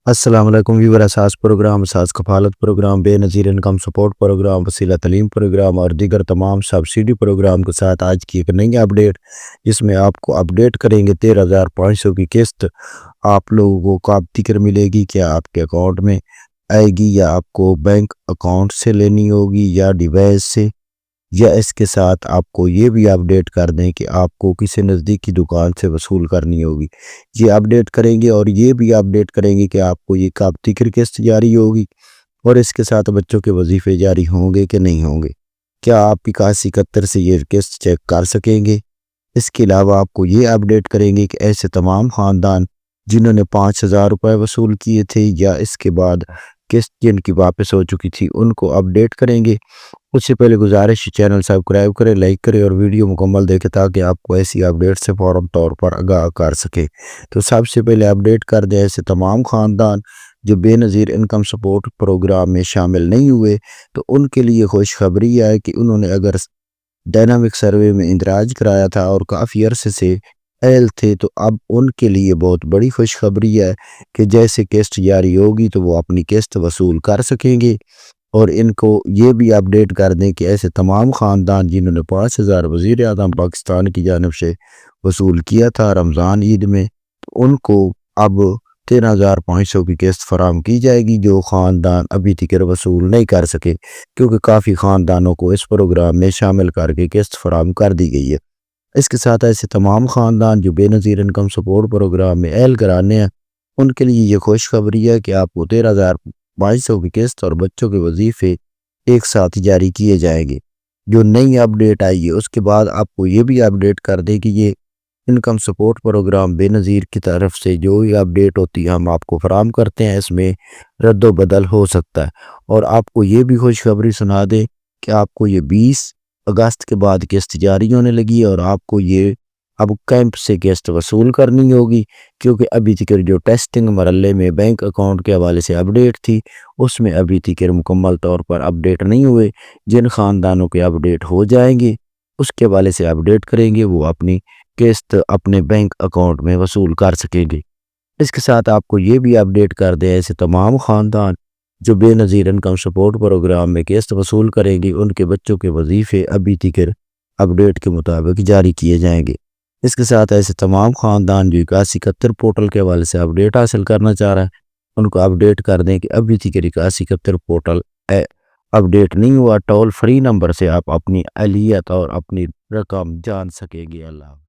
السلام علیکم ویور اساس پروگرام، اساس کفالت پروگرام، بے نظیر انکم سپورٹ پروگرام، وسیلہ تعلیم پروگرام اور دیگر تمام سبسڈی پروگرام کے ساتھ آج کی ایک نئی اپڈیٹ، جس میں آپ کو اپڈیٹ کریں گے 13,500 کی قسط آپ لوگوں کو کب تک ملے گی، کیا آپ کے اکاؤنٹ میں آئے گی یا آپ کو بینک اکاؤنٹ سے لینی ہوگی یا ڈیوائس سے، یا اس کے ساتھ آپ کو یہ بھی اپڈیٹ کر دیں کہ آپ کو کسی نزدیکی دکان سے وصول کرنی ہوگی۔ یہ اپڈیٹ کریں گے اور یہ بھی اپڈیٹ کریں گے کہ آپ کو یہ کب تک قسط جاری ہوگی اور اس کے ساتھ بچوں کے وظیفے جاری ہوں گے کہ نہیں ہوں گے، کیا آپ 8171 سے یہ قسط چیک کر سکیں گے۔ اس کے علاوہ آپ کو یہ اپڈیٹ کریں گے کہ ایسے تمام خاندان جنہوں نے 5,000 روپے وصول کیے تھے یا اس کے بعد قسط جن کی واپس ہو چکی تھی ان کو اپڈیٹ کریں گے۔ اس سے پہلے گزارش چینل سبسکرائب کریں، لائک کریں اور ویڈیو مکمل دیکھیں تاکہ آپ کو ایسی اپڈیٹ سے فوراً طور پر آگاہ کر سکے۔ تو سب سے پہلے اپڈیٹ کر دیں ایسے تمام خاندان جو بے نظیر انکم سپورٹ پروگرام میں شامل نہیں ہوئے، تو ان کے لیے خوشخبری ہے کہ انہوں نے اگر ڈائنامک سروے میں اندراج کرایا تھا اور کافی عرصے سے اہل تھے، تو اب ان کے لیے بہت بڑی خوشخبری ہے کہ جیسے قسط جاری ہوگی تو وہ اپنی قسط وصول کر سکیں گے۔ اور ان کو یہ بھی اپڈیٹ کر دیں کہ ایسے تمام خاندان جنہوں نے 5,000 وزیر اعظم پاکستان کی جانب سے وصول کیا تھا رمضان عید میں، تو ان کو اب 13,500 کی قسط فراہم کی جائے گی جو خاندان ابھی تک وصول نہیں کر سکے، کیونکہ کافی خاندانوں کو اس پروگرام میں شامل کر کے قسط فراہم کر دی گئی ہے۔ اس کے ساتھ ایسے تمام خاندان جو بے نظیر انکم سپورٹ پروگرام میں اہل کرانے ہیں ان کے لیے یہ خوشخبری ہے کہ آپ کو 13,500 کی قسط اور بچوں کے وظیفے ایک ساتھ جاری کیے جائیں گے۔ جو نئی اپڈیٹ آئی ہے اس کے بعد آپ کو یہ بھی اپڈیٹ کر دیں کہ یہ انکم سپورٹ پروگرام بے نظیر کی طرف سے جو یہ اپڈیٹ ہوتی ہے ہم آپ کو فراہم کرتے ہیں، اس میں رد و بدل ہو سکتا ہے۔ اور آپ کو یہ بھی خوشخبری سنا دیں کہ آپ کو یہ 20 اگست کے بعد قسط جاری ہونے لگی ہے اور آپ کو یہ اب کیمپ سے قسط وصول کرنی ہوگی، کیونکہ ابھی تک جو ٹیسٹنگ مرحلے میں بینک اکاؤنٹ کے حوالے سے اپڈیٹ تھی اس میں ابھی تک مکمل طور پر اپڈیٹ نہیں ہوئے۔ جن خاندانوں کے اپڈیٹ ہو جائیں گے اس کے حوالے سے اپڈیٹ کریں گے، وہ اپنی قسط اپنے بینک اکاؤنٹ میں وصول کر سکیں گے۔ اس کے ساتھ آپ کو یہ بھی اپڈیٹ کر دیں ایسے تمام خاندان جو بے نظیر انکم سپورٹ پروگرام میں قسط وصول کریں گے ان کے بچوں کے وظیفے ابھی تک اپڈیٹ کے مطابق جاری کیے جائیں گے۔ اس کے ساتھ ایسے تمام خاندان جو 8171 پورٹل کے حوالے سے اپڈیٹ حاصل کرنا چاہ رہے ہیں ان کو اپڈیٹ کر دیں کہ ابھی تک 8171 پورٹل اپڈیٹ نہیں ہوا۔ ٹول فری نمبر سے آپ اپنی اہلیت اور اپنی رقم جان سکیں گے۔ اللہ